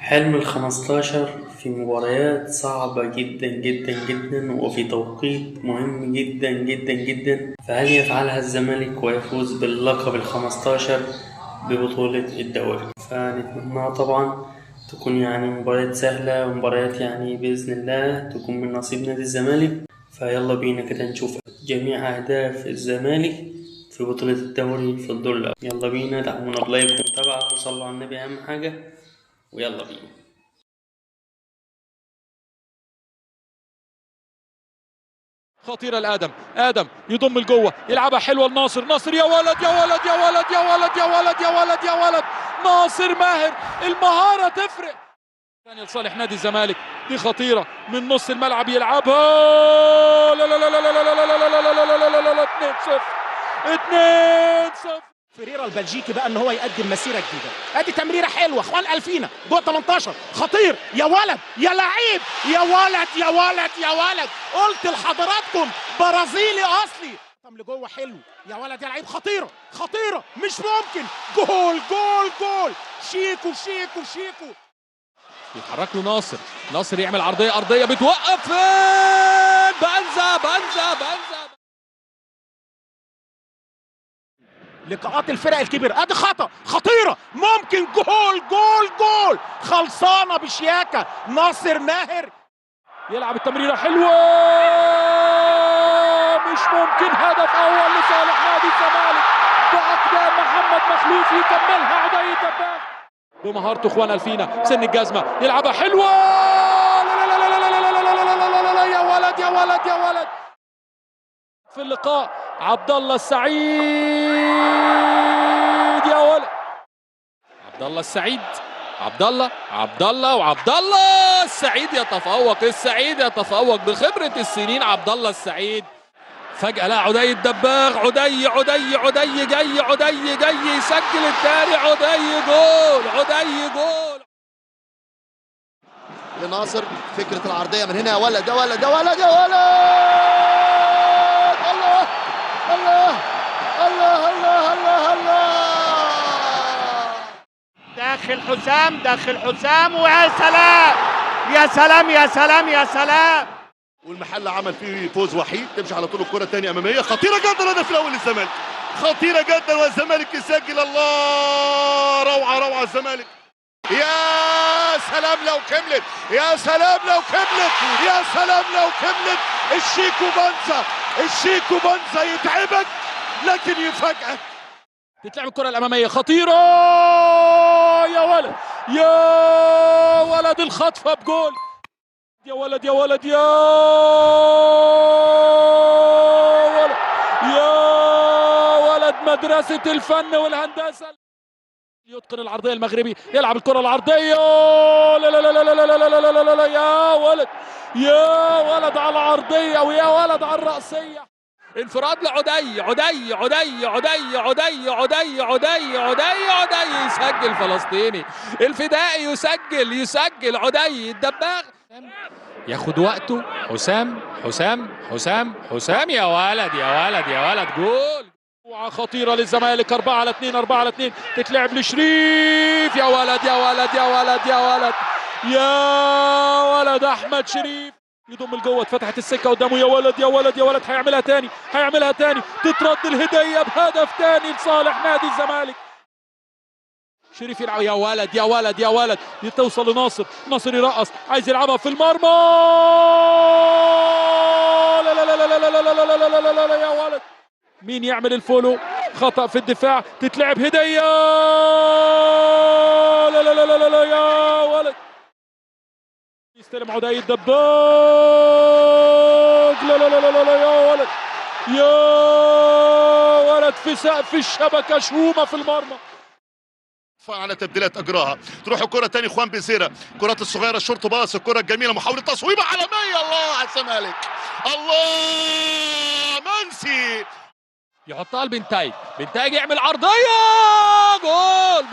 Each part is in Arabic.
حلم ال15 في مباريات صعبة جدا جدا جدا وفي توقيت مهم جدا جدا جدا، فهل يفعلها الزمالك ويفوز باللقب ال15 ببطولة الدوري؟ فنتمنى طبعا تكون مباريات سهلة ومباريات بإذن الله تكون من نصيب نادي الزمالك. فيلا بينا كده نشوف جميع أهداف الزمالك في بطولة الدوري في الدور الأول. يلا بينا، دعمونا بلايك ومتابعة وصلوا على النبي أهم حاجة، ويلا بينا. خطيرة لآدم، آدم يضم لجوه يلعبها حلوة لناصر، ناصر يا ولد يا ولد يا ولد يا ولد يا ولد يا ولد يا ولد، ناصر ماهر، المهارة تفرق. ثانية لصالح نادي الزمالك، دي خطيرة من نص الملعب يلعبها، لا لا لا لا لا لا لا لا لا لا لا لا لا لا 2-0 2-0. فيريرا البلجيكي بقى ان هو يقدم مسيره جديده. ادي تمريره حلوه اخوان الفينا جوه 18 خطير يا ولد يا لعيب يا ولد يا ولد يا ولد، قلت لحضراتكم برازيلي اصلي. طم لجوه حلو يا ولد يا لعيب، خطيره خطيره مش ممكن، جول جول جول، شيكو شيكو شيكو. يتحرك له ناصر، ناصر يعمل عرضية أرضية بتوقف فين؟ بنزا بنزا بنزا. لقاءات الفرق الكبيرة، ادي خطأ خطيرة ممكن، جول جول جول، خلصانة بشياكة ناصر ماهر. يلعب التمريرة حلوة، مش ممكن، هدف أول لصالح نادي الزمالك بأقدام محمد مخلوف، يكملها عدي الدباغ بمهارته. اخوان الفينا سن الجزمة يلعبها حلوة، لا لا لا لا لا لا لا لا لا لا لا، يا ولد يا ولد يا ولد. في اللقاء عبد الله السعيد يا ولد، عبد الله السعيد، عبد الله وعبد الله السعيد يتفوق، السعيد يتفوق بخبرة السنين. عبد الله السعيد فجأة لا، عدي الدباغ، عدي جاي يسجل الثاني، عدي جول، عدي جول لناصر. فكرة العرضية من هنا يا ولد يا ولد يا ولد يا ولد، الله الله الله الله الله الله، داخل حسام داخل حسام، ويا سلام يا سلام يا سلام يا سلام. والمحل عمل فيه فوز وحيد، تمشي على طول الكرة تانية أمامية خطيرة جدا، هدف الأول للزمالك، خطيرة جدا والزمالك يسجل. الله، روعة روعة الزمالك، يا سلام لو كملت، يا سلام لو كملت، يا سلام لو كملت. الشيكو بنزا، الشيكو بنزا يتعبك لكن يفاجئك. تتلعب الكرة الأمامية خطيرة يا ولد يا ولد، الخطفة بجول، يا ولد يا ولد يا ولد يا ولد، مدرسة الفن والهندسة. يتقن العرضية المغربي، يلعب الكرة العرضية، لا لا لا لا لا لا لا لا لا لا، يا ولد يا ولد على العرضية، ويا ولد على الرأسية. انفراد لعدي، عدي يسجل، فلسطيني الفدائي يسجل عدي الدباغ، ياخد وقته. حسام يا ولد يا ولد يا ولد، جول. خطيرة للزمالك، 4-2 4-2، تتلعب لشريف، يا ولد يا ولد يا ولد يا ولد يا ولد، احمد شريف يضم لجوه، اتفتحت السكه قدامه، يا ولد يا ولد يا ولد، هيعملها تاني، تترد الهديه بهدف تاني لصالح نادي الزمالك. شريف يلعب، يا ولد يا ولد يا ولد، توصل لناصر، ناصر يرقص، عايز يلعبها في المرمى، لا لا لا لا لا لا لا لا لا لا لا لا، يا ولد. مين يعمل الفولو؟ خطأ في الدفاع، تتلعب هدية، لا لا لا لا لا، يا ولد. يستلم عدي الدباغ، لا لا لا لا لا، يا ولد يا ولد، في سقف الشبكة، شومة في المرمى. على تبديلات اجراها، تروح الكره تاني اخوان بزيره، الكرات الصغيره الشورت باص، الكره الجميله، محاوله تصويبه عالميه، الله على الزمالك، الله، منسي يحطها لبنتايج، بنتايج يعمل عرضيه، جول،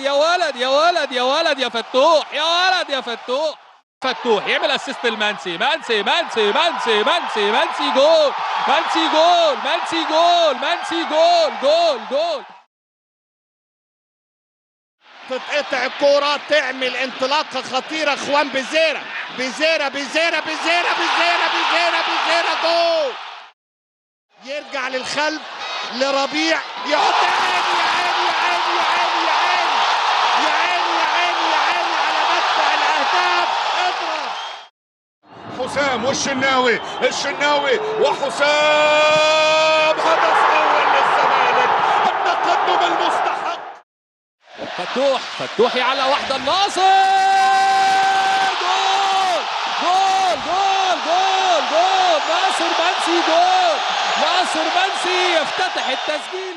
يا ولد يا ولد يا ولد يا فتوح، يا ولد يا فتوح، فتوح يعمل اسيست المنسي، منسي جول، منسي جول، جول. تتقطع الكوره، تعمل انطلاقه خطيره. اخوان بزيره بزيره بزيره بزيره بزيره بزيره بزيره جول. يرجع للخلف لربيع يحط يا عيني يا عيني يا عيني يا عيني يا عيني يا عيني يا عيني على مدفع الاهداف. اضرب حسام والشناوي، الشناوي وحسام، هدف اول للزمالك، التقدم المستحق. فتوحي على واحدة الناصر، جول جول جول جول جول، ناصر منسي، جول ناصر منسي يفتتح التسجيل.